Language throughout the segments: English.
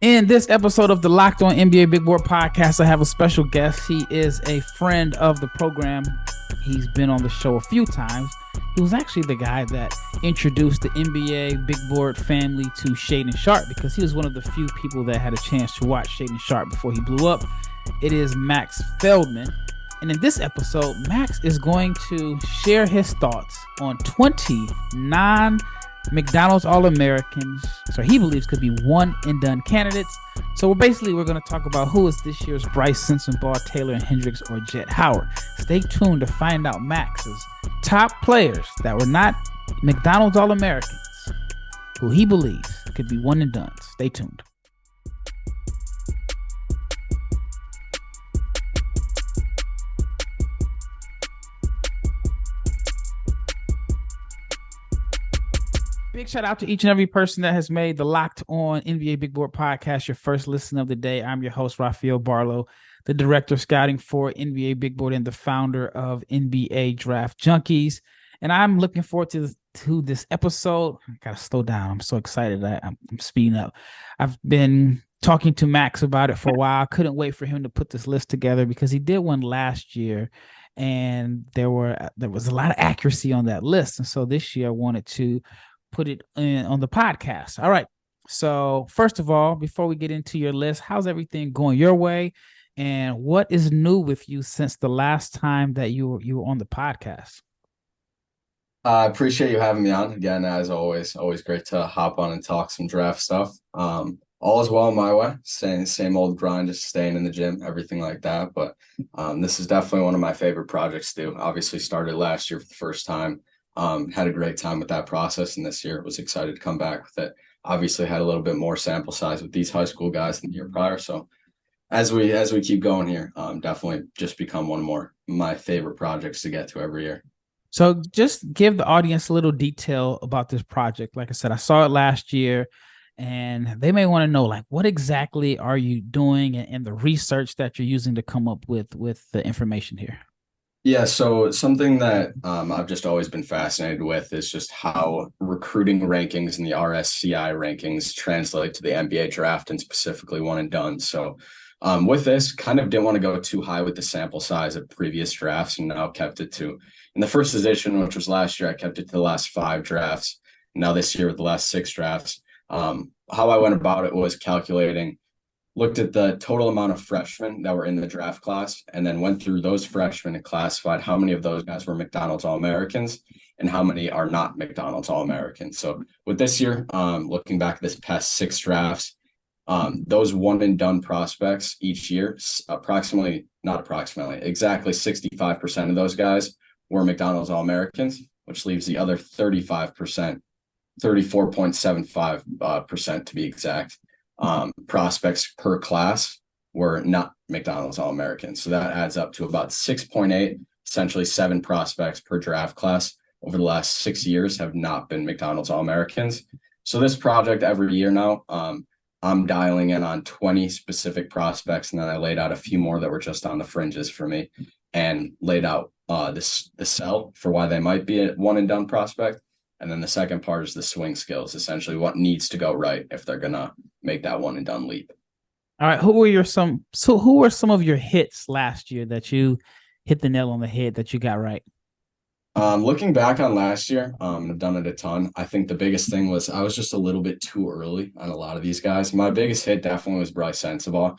In this episode of the Locked On NBA Big Board podcast, I have a special guest. He is a friend of the program. He's been on the show a few times. He was actually the guy that introduced the NBA Big Board family to Shaedon Sharpe because he was one of the few people that had a chance to watch Shaedon Sharpe before he blew up. It is Max Feldman. And in this episode, Max is going to share his thoughts on 20 McDonald's All-Americans, so he believes could be one-and-done candidates. So we're going to talk about who is this year's Brice Sensabaugh, Taylor Hendricks, or Jett Howard. Stay tuned to find out Max's top players that were not McDonald's All-Americans, who he believes could be one-and-done. Stay tuned. Big shout out to each and every person that has made the Locked On NBA Big Board podcast your first listen of the day. I'm your host, Rafael Barlowe, the director of scouting for NBA Big Board and the founder of NBA Draft Junkies. And I'm looking forward to this episode. I got to slow down. I'm so excited that I'm speeding up. I've been talking to Max about it for a while. I couldn't wait for him to put this list together because he did one last year. And there was a lot of accuracy on that list. And so this year I wanted to put it in on the podcast. All right. So first of all, before we get into your list, how's everything going your way? And what is new with you since the last time that you were on the podcast? I appreciate you having me on again. As always great to hop on and talk some draft stuff. All is well my way. Same old grind, just staying in the gym, everything like that. But this is definitely one of my favorite projects to do. Obviously started last year for the first time. Had a great time with that process, and this year was excited to come back with it. Obviously had a little bit more sample size with these high school guys than the year prior. So as we keep going here, definitely just become one more my favorite projects to get to every year. So just give the audience a little detail about this project. Like I said, I saw it last year, and they may want to know, like, what exactly are you doing and the research that you're using to come up with the information here? Yeah, so something that I've just always been fascinated with is just how recruiting rankings and the RSCI rankings translate to the NBA draft and specifically one and done. So with this, kind of didn't want to go too high with the sample size of previous drafts, and now kept it to, in the first edition, which was last year, I kept it to the last 5 drafts. Now this year with the last 6 drafts, how I went about it was looked at the total amount of freshmen that were in the draft class, and then went through those freshmen and classified how many of those guys were McDonald's All-Americans and how many are not McDonald's All-Americans. So with this year, looking back at this past 6 drafts, those one and done prospects each year, exactly 65% of those guys were McDonald's All-Americans, which leaves the other 35%, 34.75% to be exact, prospects per class were not McDonald's All-Americans. So that adds up to about 6.8, essentially 7 prospects per draft class over the last 6 years have not been McDonald's All-Americans. So this project every year now, I'm dialing in on 20 specific prospects, and then I laid out a few more that were just on the fringes for me and laid out the sell for why they might be a one and done prospect. And then the second part is the swing skills, essentially what needs to go right if they're going to make that one and done leap. All right. Who were some of your hits last year that you hit the nail on the head that you got right? Looking back on last year, I've done it a ton. I think the biggest thing was I was just a little bit too early on a lot of these guys. My biggest hit definitely was Brice Sensabaugh.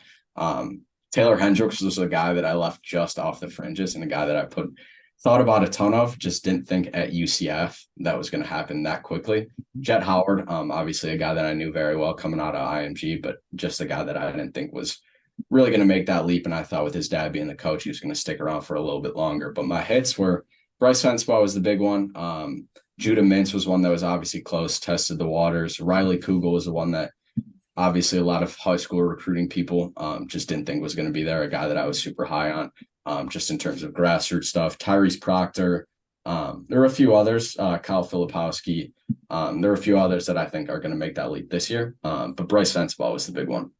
Taylor Hendricks was a guy that I left just off the fringes, and a guy that I thought about a ton of, just didn't think at UCF that was going to happen that quickly. Jett Howard, obviously a guy that I knew very well coming out of IMG, but just a guy that I didn't think was really going to make that leap. And I thought with his dad being the coach, he was going to stick around for a little bit longer. But my hits were Brice Sensabaugh was the big one. Judah Mintz was one that was obviously close, tested the waters. Riley Kugel was the one that obviously a lot of high school recruiting people just didn't think was going to be there, a guy that I was super high on. Just in terms of grassroots stuff. Tyrese Proctor. There were a few others, Kyle Filipowski. There are a few others that I think are going to make that leap this year. But Brice Sensabaugh was the big one.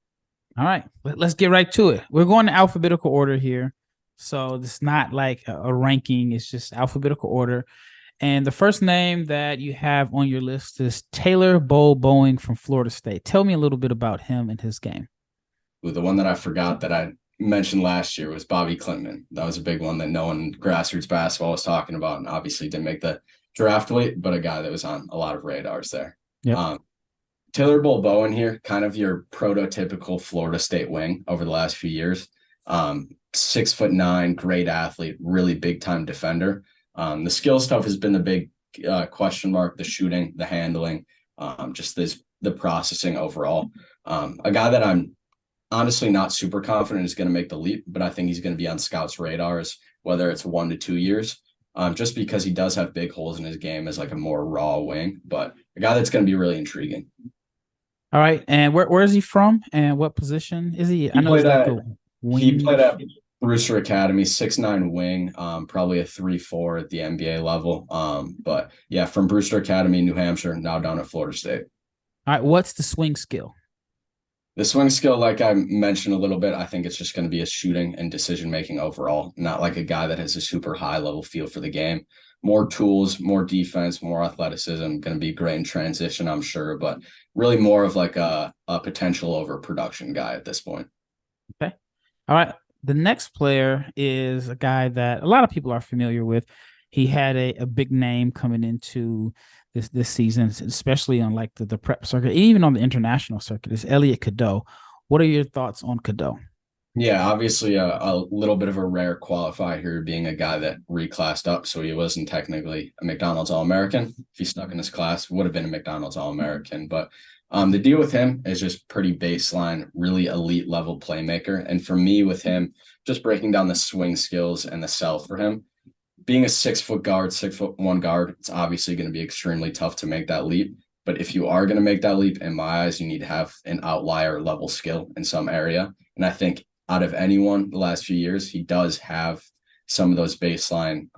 All right, let's get right to it. We're going to alphabetical order here. So it's not like a ranking. It's just alphabetical order. And the first name that you have on your list is Taylor Boeing from Florida State. Tell me a little bit about him and his game. The one that I forgot that I mentioned last year was Bobby Klintman. That was a big one that no one in grassroots basketball was talking about, and obviously didn't make the draft weight, but a guy that was on a lot of radars there. Yep. Taylor Boeing here, kind of your prototypical Florida State wing over the last few years. 6'9", great athlete, really big time defender. The skill stuff has been the big question mark, the shooting, the handling, the processing overall. A guy that I'm honestly not super confident is going to make the leap, but I think he's going to be on scouts' radars, whether it's 1 to 2 years, just because he does have big holes in his game as like a more raw wing, but a guy that's going to be really intriguing. All right. And where is he from and what position is he? I know he's like a wing. He played at Brewster Academy, 6'9" wing, probably a 3-4 at the NBA level. But yeah, from Brewster Academy, New Hampshire, now down at Florida State. All right. What's the swing skill? The swing skill, like I mentioned a little bit, I think it's just going to be a shooting and decision-making overall, not like a guy that has a super high-level feel for the game. More tools, more defense, more athleticism, going to be great in transition, I'm sure, but really more of like a potential over production guy at this point. Okay. All right. The next player is a guy that a lot of people are familiar with. He had a big name coming into this season, especially on like the prep circuit, even on the international circuit. Is Elliot Cadeau. What are your thoughts on Cadeau? Yeah, obviously a little bit of a rare qualifier here, being a guy that reclassed up. So he wasn't technically a McDonald's All-American. If he stuck in his class, would have been a McDonald's All-American. But the deal with him is just pretty baseline, really elite level playmaker. And for me with him, just breaking down the swing skills and the sell for him, being a 6-foot guard, 6'1" guard, it's obviously going to be extremely tough to make that leap. But if you are going to make that leap, in my eyes, you need to have an outlier level skill in some area. And I think out of anyone the last few years, he does have some of those baseline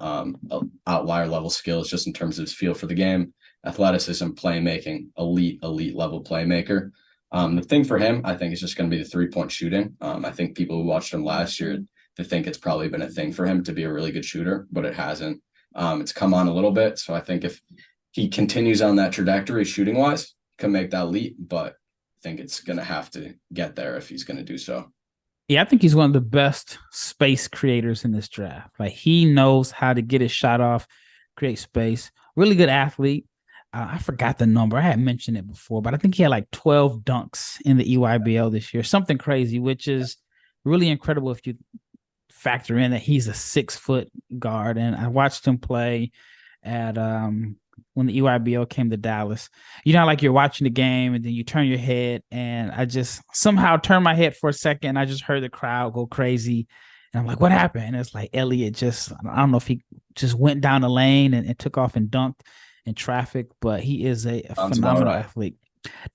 outlier level skills just in terms of his feel for the game, athleticism, playmaking, elite level playmaker. The thing for him, I think, is just going to be the 3-point shooting. I think people who watched him last year, they think it's probably been a thing for him to be a really good shooter, but it hasn't. It's come on a little bit. So I think if he continues on that trajectory shooting wise, can make that leap, but I think it's going to have to get there if he's going to do so. Yeah, I think he's one of the best space creators in this draft. Like, he knows how to get his shot off, create space. Really good athlete. I forgot the number. I had mentioned it before, but I think he had like 12 dunks in the EYBL this year. Something crazy, which is really incredible if you factor in that he's a 6-foot guard. And I watched him play at when the EYBL came to Dallas. You know, like you're watching the game and then you turn your head, and I just somehow turned my head for a second. I just heard the crowd go crazy. And I'm like, what happened? And it's like Elliot just, I don't know if he just went down the lane and took off and dunked in traffic, but he is a phenomenal athlete.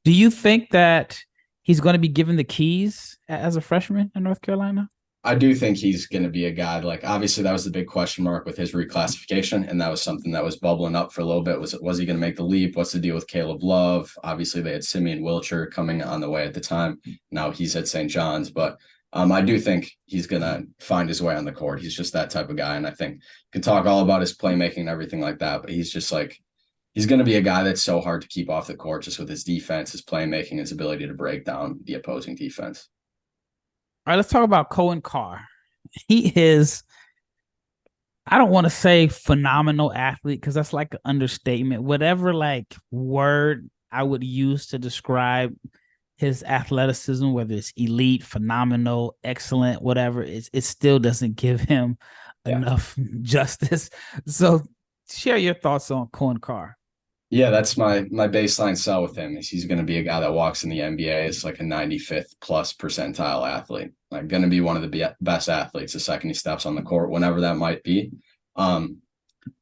Do you think that he's going to be given the keys as a freshman in North Carolina? I do think he's going to be a guy, like, obviously that was the big question mark with his reclassification, and that was something that was bubbling up for a little bit. Was he going to make the leap? What's the deal with Caleb Love? Obviously they had Simeon Wilcher coming on the way at the time. Now he's at St. John's, but I do think he's going to find his way on the court. He's just that type of guy, and I think can talk all about his playmaking and everything like that, but he's just like, he's going to be a guy that's so hard to keep off the court just with his defense, his playmaking, his ability to break down the opposing defense. All right, let's talk about Cohen Carr. He is, I don't want to say phenomenal athlete because that's like an understatement. Whatever like word I would use to describe his athleticism, whether it's elite, phenomenal, excellent, whatever, it still doesn't give him enough justice. So share your thoughts on Cohen Carr. Yeah, that's my baseline sell with him is he's going to be a guy that walks in the NBA as like a 95th plus percentile athlete, like going to be one of the best athletes the second he steps on the court, whenever that might be.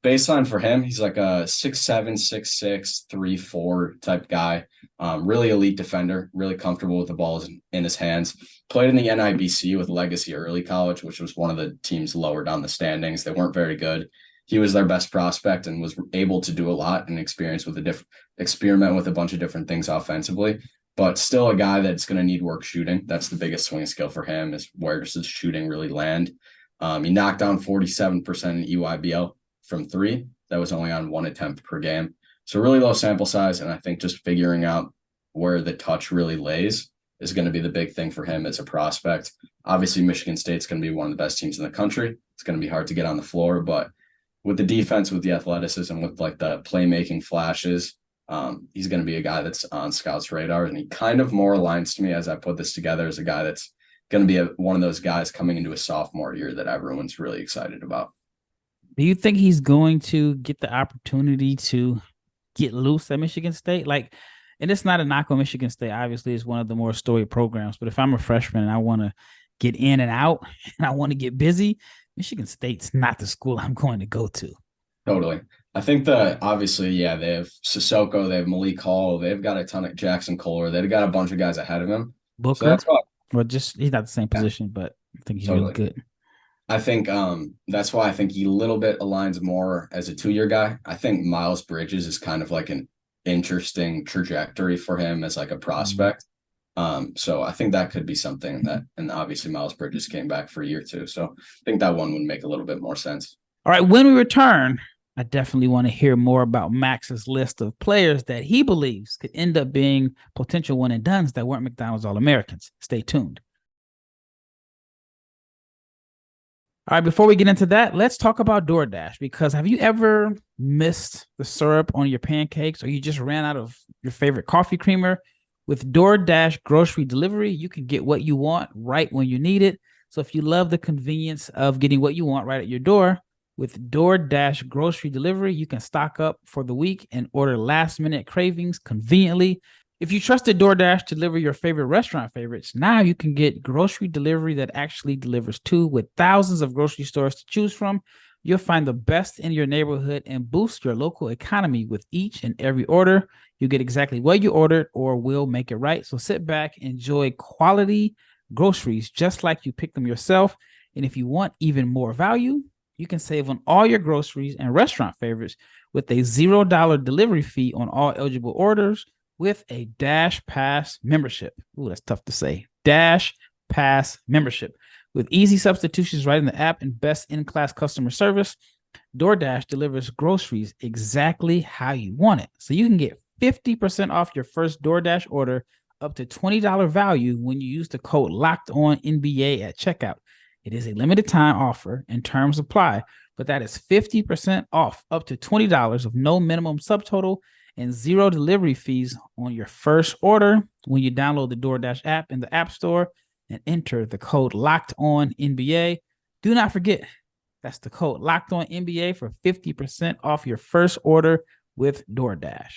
Baseline for him, he's like a 6'7", 6'6", 3-4 type guy. Really elite defender, really comfortable with the balls in his hands. Played in the NIBC with Legacy Early College, which was one of the teams lower down the standings. They weren't very good. He was their best prospect and was able to do a lot and experiment with a bunch of different things offensively, but still a guy that's going to need work shooting. That's the biggest swing skill for him, is where does his shooting really land? He knocked down 47% in EYBL from 3. that was only on 1 attempt per game. So really low sample size, and I think just figuring out where the touch really lays is going to be the big thing for him as a prospect. Obviously, Michigan State's going to be one of the best teams in the country. It's going to be hard to get on the floor, but with the defense, with the athleticism, with like the playmaking flashes, he's going to be a guy that's on scouts' radar, and he kind of more aligns to me as I put this together as a guy that's going to be one of those guys coming into a sophomore year that everyone's really excited about. Do you think he's going to get the opportunity to get loose at Michigan State? Like, and it's not a knock on Michigan State. Obviously, it's one of the more storied programs. But if I'm a freshman and I want to get in and out and I want to get busy, Michigan State's not the school I'm going to go to. Totally. I think that obviously, yeah, they have Sissoko, they have Malik Hall, they've got a ton of Jackson Kohler, they've got a bunch of guys ahead of him. Booker, so that's why, well, just he's not the same position, but I think he's really good. I think that's why I think he a little bit aligns more as a 2-year guy. I think Miles Bridges is kind of like an interesting trajectory for him as like a prospect. So I think that could be something that, and obviously Miles Bridges came back for a year too. So I think that one would make a little bit more sense. All right. When we return, I definitely want to hear more about Max's list of players that he believes could end up being potential one and dones that weren't McDonald's All-Americans. Stay tuned. All right, before we get into that, let's talk about DoorDash, because have you ever missed the syrup on your pancakes, or you just ran out of your favorite coffee creamer? With DoorDash grocery delivery, you can get what you want right when you need it. So if you love the convenience of getting what you want right at your door, with DoorDash grocery delivery, you can stock up for the week and order last-minute cravings conveniently. If you trusted DoorDash to deliver your favorite restaurant favorites, now you can get grocery delivery that actually delivers too. With thousands of grocery stores to choose from, you'll find the best in your neighborhood and boost your local economy with each and every order. You get exactly what you ordered, or we'll make it right. So sit back, enjoy quality groceries just like you pick them yourself. And if you want even more value, you can save on all your groceries and restaurant favorites with a $0 delivery fee on all eligible orders with a Dash Pass membership. Ooh, that's tough to say. Dash Pass membership. With easy substitutions right in the app and best in-class customer service, DoorDash delivers groceries exactly how you want it. So you can get 50% off your first DoorDash order, up to $20 value when you use the code LOCKEDONNBA at checkout. It is a limited time offer and terms apply, but that is 50% off, up to $20 of no minimum subtotal and $0 delivery fees on your first order when you download the DoorDash app in the App Store and enter the code LOCKEDONNBA. Do not forget, that's the code LOCKEDONNBA for 50% off your first order with DoorDash.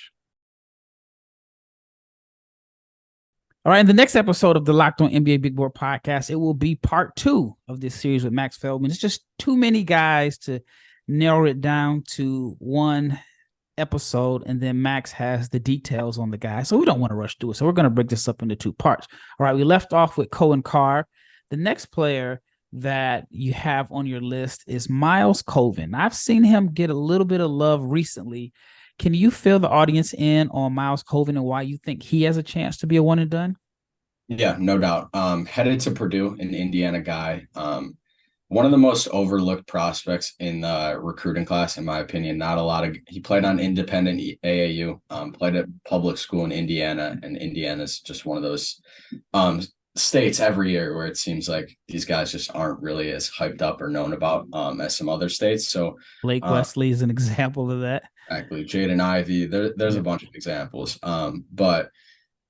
All right, in the next episode of the Locked On NBA Big Board podcast, it will be part 2 of this series with Max Feldman. It's just too many guys to narrow it down to one episode, and then Max has the details on the guy, so we don't want to rush through it. So we're going to break this up into 2 parts. All right, we left off with Cohen Carr. The next player that you have on your list is Miles Colvin. I've seen him get a little bit of love recently. Can you fill the audience in on Miles Colvin and why you think he has a chance to be a one and done? Yeah, no doubt. Headed to Purdue, an Indiana guy. One of the most overlooked prospects in the recruiting class, in my opinion. He played on independent AAU, played at public school in Indiana, and Indiana's just one of those states every year where it seems like these guys just aren't really as hyped up or known about as some other states. So Blake Wesley is an example of that. Exactly. Jaden Ivey, there's a bunch of examples. But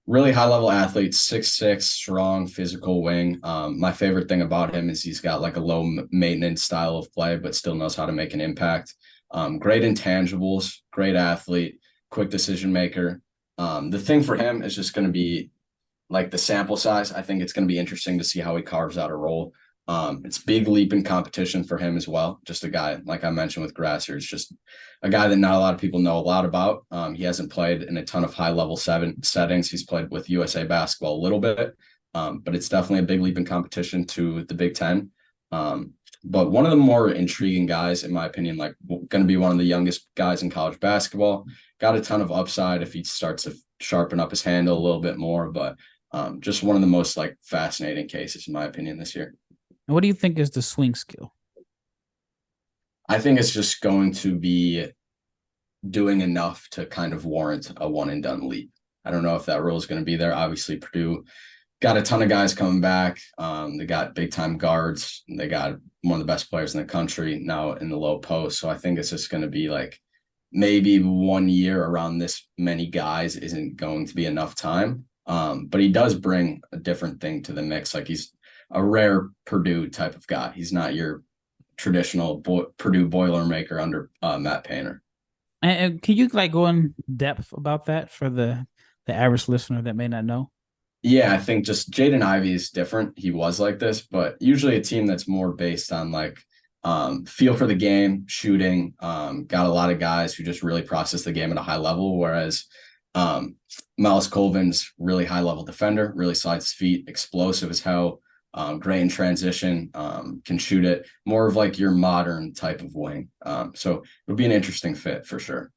really high-level athlete, 6'6", strong, physical wing. My favorite thing about him is he's got like a low-maintenance style of play, but still knows how to make an impact. Great intangibles, great athlete, quick decision maker. The thing for him is just going to be like the sample size. I think it's going to be interesting to see how he carves out a role. It's big leap in competition for him as well. Just a guy, like I mentioned with Grasser, it's just a guy that not a lot of people know a lot about. He hasn't played in a ton of high-level settings. He's played with USA basketball a little bit, but it's definitely a big leap in competition to the Big Ten. But one of the more intriguing guys, in my opinion, like going to be one of the youngest guys in college basketball. Got a ton of upside if he starts to sharpen up his handle a little bit more, but just one of the most like fascinating cases, in my opinion, this year. And what do you think is the swing skill? I think it's just going to be doing enough to kind of warrant a one and done leap. I don't know if that rule is going to be there. Obviously, Purdue got a ton of guys coming back. They got big time guards. They got one of the best players in the country now in the low post. So I think it's just going to be like maybe 1 year around this many guys isn't going to be enough time. But he does bring a different thing to the mix. Like he's a rare Purdue type of guy. He's not your traditional Purdue Boilermaker under Matt Painter. And can you like go in depth about that for the average listener that may not know? Yeah, I think just Jaden Ivey is different. He was like this, but usually a team that's more based on like feel for the game, shooting, got a lot of guys who just really process the game at a high level, whereas Miles Colvin's really high level defender, really slides his feet, explosive as hell, great in transition, can shoot it, more of like your modern type of wing. So it'll be an interesting fit for sure.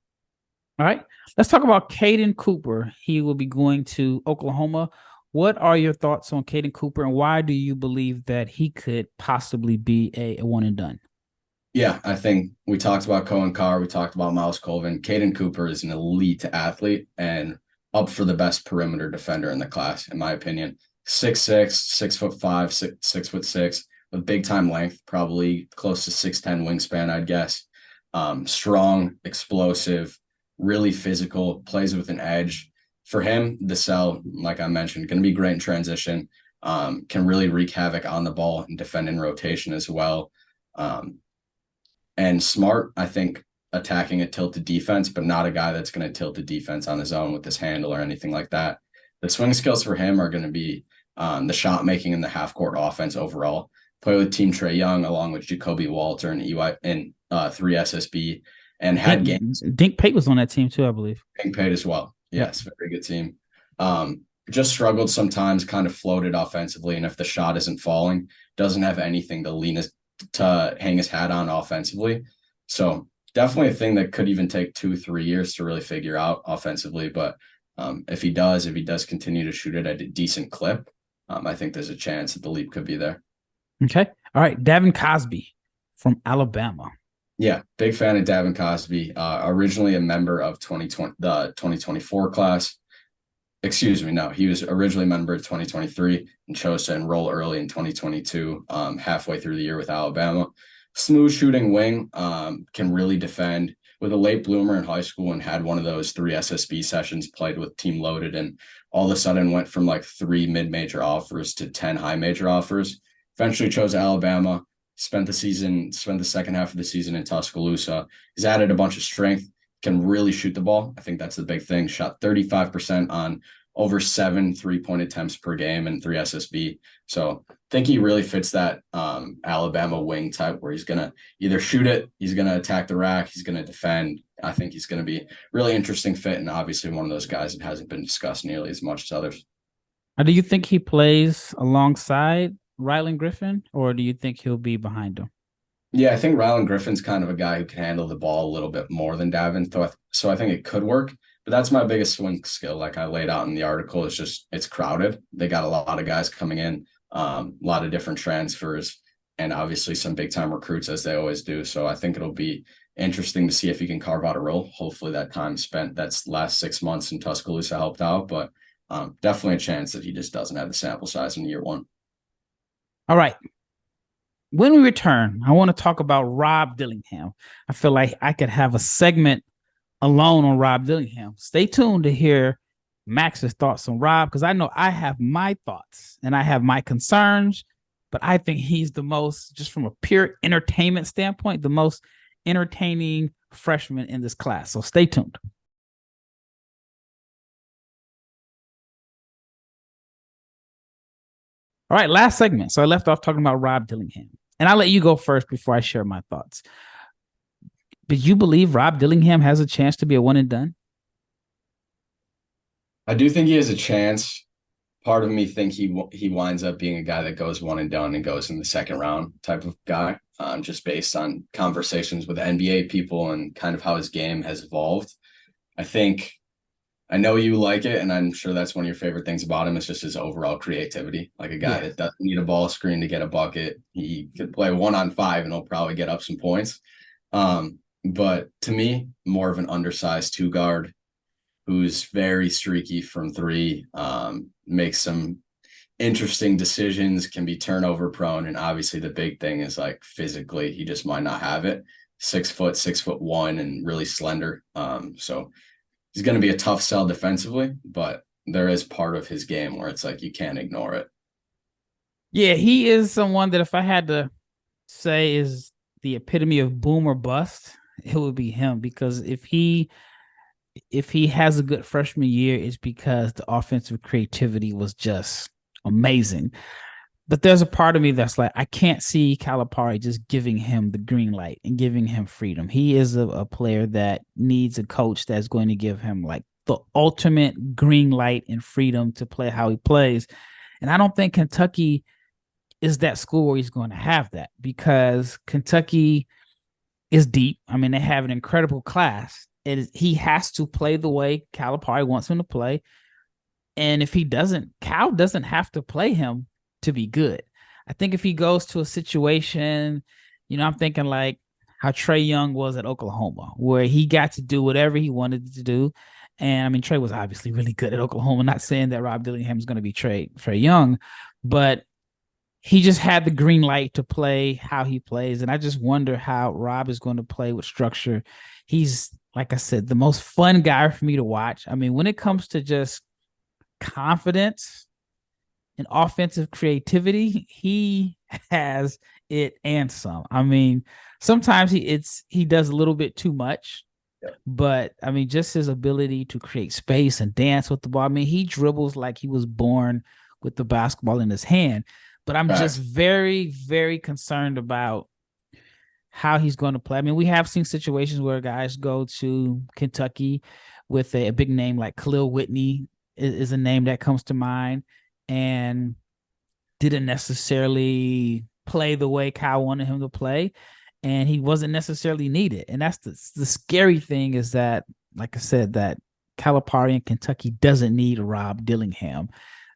All right, let's talk about Caden Cooper. He will be going to Oklahoma. What are your thoughts on Caden Cooper, and why do you believe that he could possibly be a one and done? Yeah, I think we talked about Cohen Carr. We talked about Miles Colvin. Caden Cooper is an elite athlete and up for the best perimeter defender in the class, in my opinion. 6'6", 6'5", 6'6", with big time length, probably close to 6'10" wingspan, I'd guess. Strong, explosive, really physical, plays with an edge. For him, the cell, like I mentioned, going to be great in transition, can really wreak havoc on the ball and defend in rotation as well. And smart, I think, attacking a tilted defense, but not a guy that's going to tilt the defense on his own with his handle or anything like that. The swing skills for him are going to be the shot making and the half court offense overall. Play with Team Trae Young along with Jacoby Walter and EY and 3SSB, and had games. Dink Pate was on that team too, I believe. Dink Pate as well. Yes, very good team. Just struggled sometimes, kind of floated offensively, and if the shot isn't falling, doesn't have anything to hang his hat on offensively. So definitely a thing that could even take 2-3 years to really figure out offensively. But if he does continue to shoot it at a decent clip, I think there's a chance that the leap could be there. Okay. All right. Davin Cosby from Alabama. Yeah, big fan of Davin Cosby. Originally a member of the 2024 class. Excuse me, no, he was originally a member of 2023 and chose to enroll early in 2022, halfway through the year with Alabama. Smooth shooting wing, can really defend. With a late bloomer in high school and had one of those 3 SSB sessions, played with Team Loaded, and all of a sudden went from like 3 mid-major offers to 10 high-major offers. Eventually chose Alabama. Spent the second half of the season in Tuscaloosa. He's added a bunch of strength, can really shoot the ball. I think that's the big thing. Shot 35% on over 7 3-point attempts per game and 3 SSB. So I think he really fits that Alabama wing type where he's going to either shoot it, he's going to attack the rack, he's going to defend. I think he's going to be really interesting fit, and obviously one of those guys that hasn't been discussed nearly as much as others. Do you think he plays alongside Rylan Griffin, or do you think he'll be behind him? Yeah, I think Rylan Griffin's kind of a guy who can handle the ball a little bit more than Davin, so I think it could work. But that's my biggest swing skill, like I laid out in the article. It's just it's crowded. They got a lot of guys coming in, a lot of different transfers, and obviously some big time recruits as they always do. So I think it'll be interesting to see if he can carve out a role. Hopefully that time spent that's last 6 months in Tuscaloosa helped out, but definitely a chance that he just doesn't have the sample size in year one. All right. When we return, I want to talk about Rob Dillingham. I feel like I could have a segment alone on Rob Dillingham. Stay tuned to hear Max's thoughts on Rob, because I know I have my thoughts and I have my concerns, but I think he's the most, just from a pure entertainment standpoint, the most entertaining freshman in this class. So stay tuned. All right, last segment. So I left off talking about Rob Dillingham, and I'll let you go first before I share my thoughts. But you believe Rob Dillingham has a chance to be a one and done? I do think he has a chance. Part of me think he winds up being a guy that goes one and done and goes in the second round type of guy, just based on conversations with NBA people and kind of how his game has evolved. I know you like it, and I'm sure that's one of your favorite things about him. It's just his overall creativity. Like a guy that doesn't need a ball screen to get a bucket. He could play 1-on-5 and he'll probably get up some points. But but to me, more of an undersized two guard who's very streaky from three, makes some interesting decisions, can be turnover prone. And obviously the big thing is like physically, he just might not have it. 6'1", and really slender. So he's going to be a tough sell defensively, but there is part of his game where it's like you can't ignore it. Yeah, he is someone that if I had to say is the epitome of boom or bust, it would be him, because if he has a good freshman year, it's because the offensive creativity was just amazing. But there's a part of me that's like, I can't see Calipari just giving him the green light and giving him freedom. He is a player that needs a coach that's going to give him like the ultimate green light and freedom to play how he plays. And I don't think Kentucky is that school where he's going to have that, because Kentucky is deep. I mean, they have an incredible class. He has to play the way Calipari wants him to play. And if he doesn't, Cal doesn't have to play him to be good. I think if he goes to a situation, I'm thinking like how Trae Young was at Oklahoma, where he got to do whatever he wanted to do. And I mean, Trae was obviously really good at Oklahoma. Not saying that Rob Dillingham is going to be Trae Young, but he just had the green light to play how he plays. And I just wonder how Rob is going to play with structure. He's, like I said, the most fun guy for me to watch. I mean, when it comes to just confidence and offensive creativity, he has it and some. I mean, sometimes he does a little bit too much, but I mean, just his ability to create space and dance with the ball. I mean, he dribbles like he was born with the basketball in his hand. But I'm just very, very concerned about how he's going to play. I mean, we have seen situations where guys go to Kentucky with a big name like Khalil Whitney is a name that comes to mind, and didn't necessarily play the way Cal wanted him to play, and he wasn't necessarily needed. And that's the scary thing, is that, like I said, that Calipari in Kentucky doesn't need Rob Dillingham.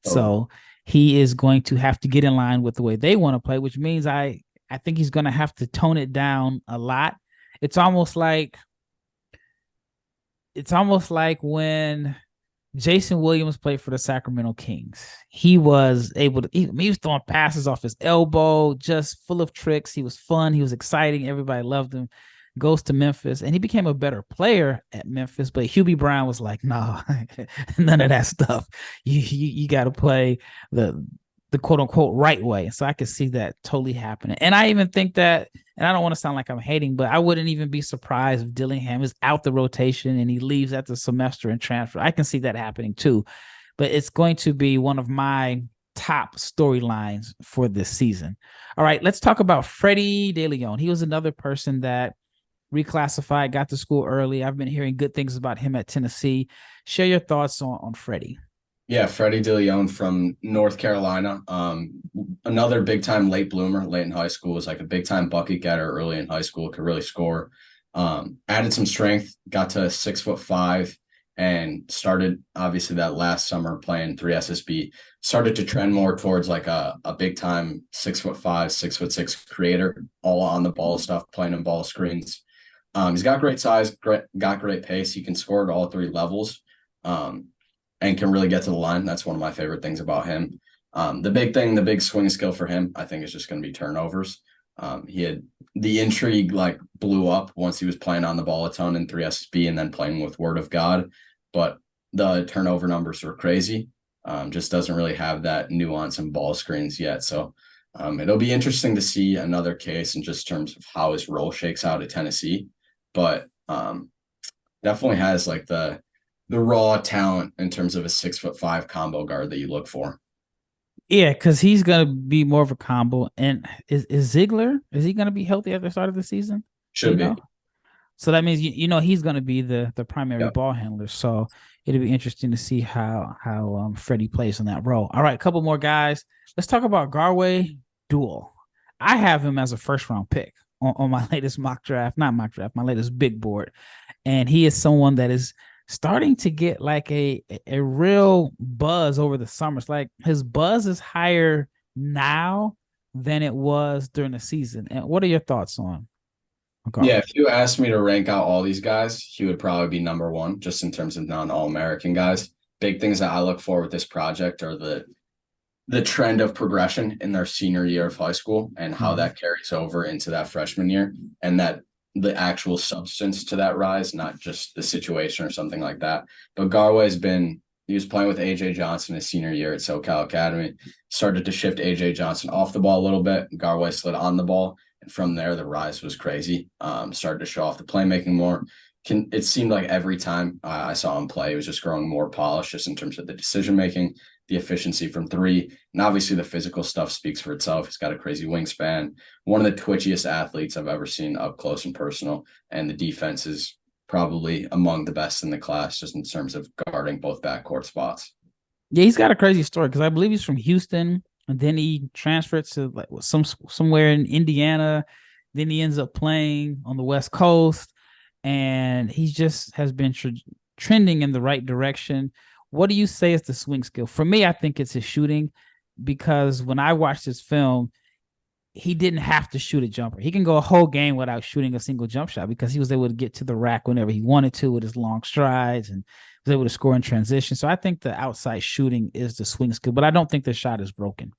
So he is going to have to get in line with the way they want to play, which means I think he's going to have to tone it down a lot. It's almost like when Jason Williams played for the Sacramento Kings. He was able to, he was throwing passes off his elbow, just full of tricks. He was fun. He was exciting. Everybody loved him. Goes to Memphis, and he became a better player at Memphis. But Hubie Brown was like, "No, none of that stuff. You got to play the quote unquote right way." So I could see that totally happening. And I even think that, and I don't want to sound like I'm hating, but I wouldn't even be surprised if Dillingham is out the rotation and he leaves at the semester and transfer. I can see that happening too. But it's going to be one of my top storylines for this season. All right, let's talk about Freddie De Leon. He was another person that reclassified, got to school early. I've been hearing good things about him at Tennessee. Share your thoughts on Freddie. Yeah, Freddie De Leon from North Carolina. Another big time late bloomer, late in high school, was like a big time bucket getter early in high school, could really score. Added some strength, got to 6'5", and started obviously that last summer playing 3SSB. Started to trend more towards like a big time 6'5", 6'6" creator, all on the ball stuff, playing in ball screens. He's got great size, got great pace. He can score at all three levels, and can really get to the line. That's one of my favorite things about him. The big swing skill for him, I think, is just going to be turnovers. He had the intrigue like blew up once he was playing on the ball a ton in 3SSB and then playing with Word of God, but the turnover numbers were crazy. Just doesn't really have that nuance in ball screens yet. So it'll be interesting to see another case in just terms of how his role shakes out at Tennessee. But definitely has like the raw talent in terms of a 6'5" combo guard that you look for. Yeah, because he's gonna be more of a combo. And is Ziegler, is he gonna be healthy at the start of the season? Should be. So that means he's gonna be the primary ball handler. So it'll be interesting to see how Freddie plays in that role. All right, a couple more guys. Let's talk about Garway Duel. I have him as a first round pick on my latest my latest big board. And he is someone that is starting to get like a real buzz over the summer. It's like his buzz is higher now than it was during the season. And what are your thoughts on? Okay. Yeah, if you asked me to rank out all these guys, he would probably be number one, just in terms of non-All-American guys. Big things that I look for with this project are the trend of progression in their senior year of high school and how that carries over into that freshman year, and that the actual substance to that rise, not just the situation or something like that. But he was playing with AJ Johnson his senior year at SoCal Academy, started to shift AJ Johnson off the ball a little bit. Garway slid on the ball. And from there, the rise was crazy. Started to show off the playmaking more. It seemed like every time I saw him play, he was just growing more polished just in terms of the decision-making, the efficiency from three. And obviously the physical stuff speaks for itself. He's got a crazy wingspan, one of the twitchiest athletes I've ever seen up close and personal. And the defense is probably among the best in the class just in terms of guarding both backcourt spots. Yeah, he's got a crazy story because I believe he's from Houston, and then he transferred to like somewhere in Indiana. Then he ends up playing on the West Coast, and he just has been trending in the right direction. What do you say is the swing skill? For me, I think it's his shooting, because when I watched his film, he didn't have to shoot a jumper. He can go a whole game without shooting a single jump shot because he was able to get to the rack whenever he wanted to with his long strides and was able to score in transition. So I think the outside shooting is the swing skill, but I don't think the shot is broken.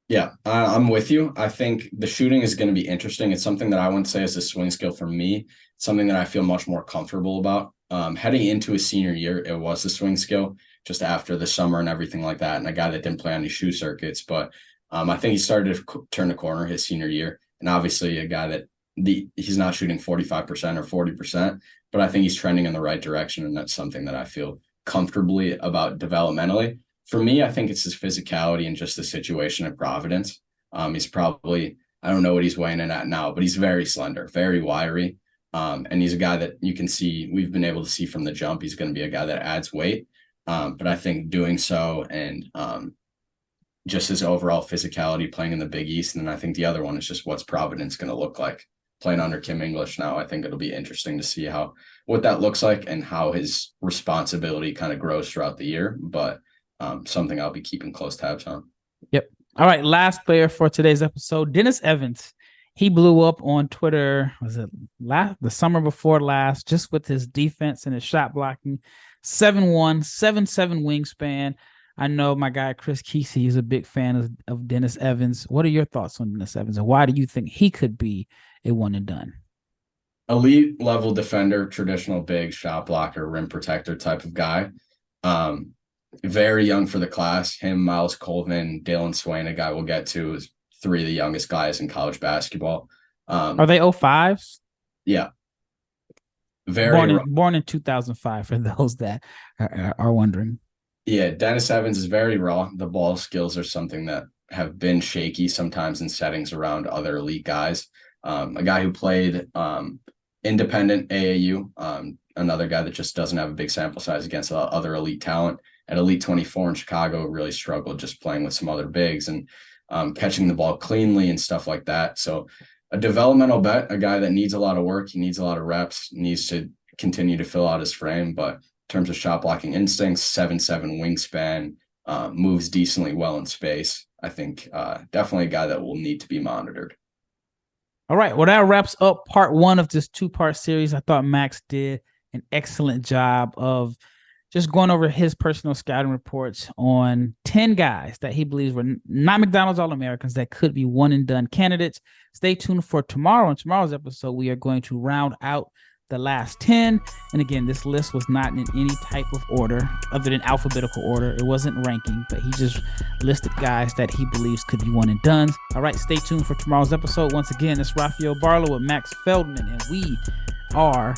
Yeah, I'm with you. I think the shooting is going to be interesting. It's something that I wouldn't say is a swing skill for me. It's something that I feel much more comfortable about. Heading into his senior year, it was the swing skill just after the summer and everything like that. And a guy that didn't play on any shoe circuits, but I think he started to turn the corner his senior year. And obviously a guy that he's not shooting 45% or 40%, but I think he's trending in the right direction. And that's something that I feel comfortably about developmentally. For me, I think it's his physicality and just the situation at Providence. He's probably, I don't know what he's weighing in at now, but he's very slender, very wiry. And he's a guy that you can see, we've been able to see from the jump, he's going to be a guy that adds weight. But I think doing so and just his overall physicality playing in the Big East. And then I think the other one is just what's Providence going to look like playing under Kim English now. I think it'll be interesting to see what that looks like and how his responsibility kind of grows throughout the year. But something I'll be keeping close tabs on. Yep. All right. Last player for today's episode, Dennis Evans. He blew up on Twitter. Was it the summer before last, just with his defense and his shot blocking? 7'1", 7'7" wingspan. I know my guy Chris Kesey is a big fan of Dennis Evans. What are your thoughts on Dennis Evans, and why do you think he could be a one and done? Elite level defender, traditional big shot blocker, rim protector type of guy. Very young for the class. Him, Miles Colvin, Dalen Swain, a guy we'll get to, is three of the youngest guys in college basketball. Are they 05s? Yeah. Born in 2005 for those that are wondering. Yeah, Dennis Evans is very raw. The ball skills are something that have been shaky sometimes in settings around other elite guys. A guy who played independent AAU, another guy that just doesn't have a big sample size against other elite talent. At Elite 24 in Chicago, really struggled just playing with some other bigs and catching the ball cleanly and stuff like that. So a developmental bet, a guy that needs a lot of work, he needs a lot of reps, needs to continue to fill out his frame. But in terms of shot blocking instincts, 7'7" wingspan, moves decently well in space. I think definitely a guy that will need to be monitored. All right. Well, that wraps up part one of this two-part series. I thought Max did an excellent job of just going over his personal scouting reports on 10 guys that he believes were not McDonald's All-Americans that could be one-and-done candidates. Stay tuned for tomorrow. In tomorrow's episode, we are going to round out the last 10. And again, this list was not in any type of order other than alphabetical order. It wasn't ranking, but he just listed guys that he believes could be one-and-dones. All right, stay tuned for tomorrow's episode. Once again, it's Rafael Barlowe with Max Feldman, and we are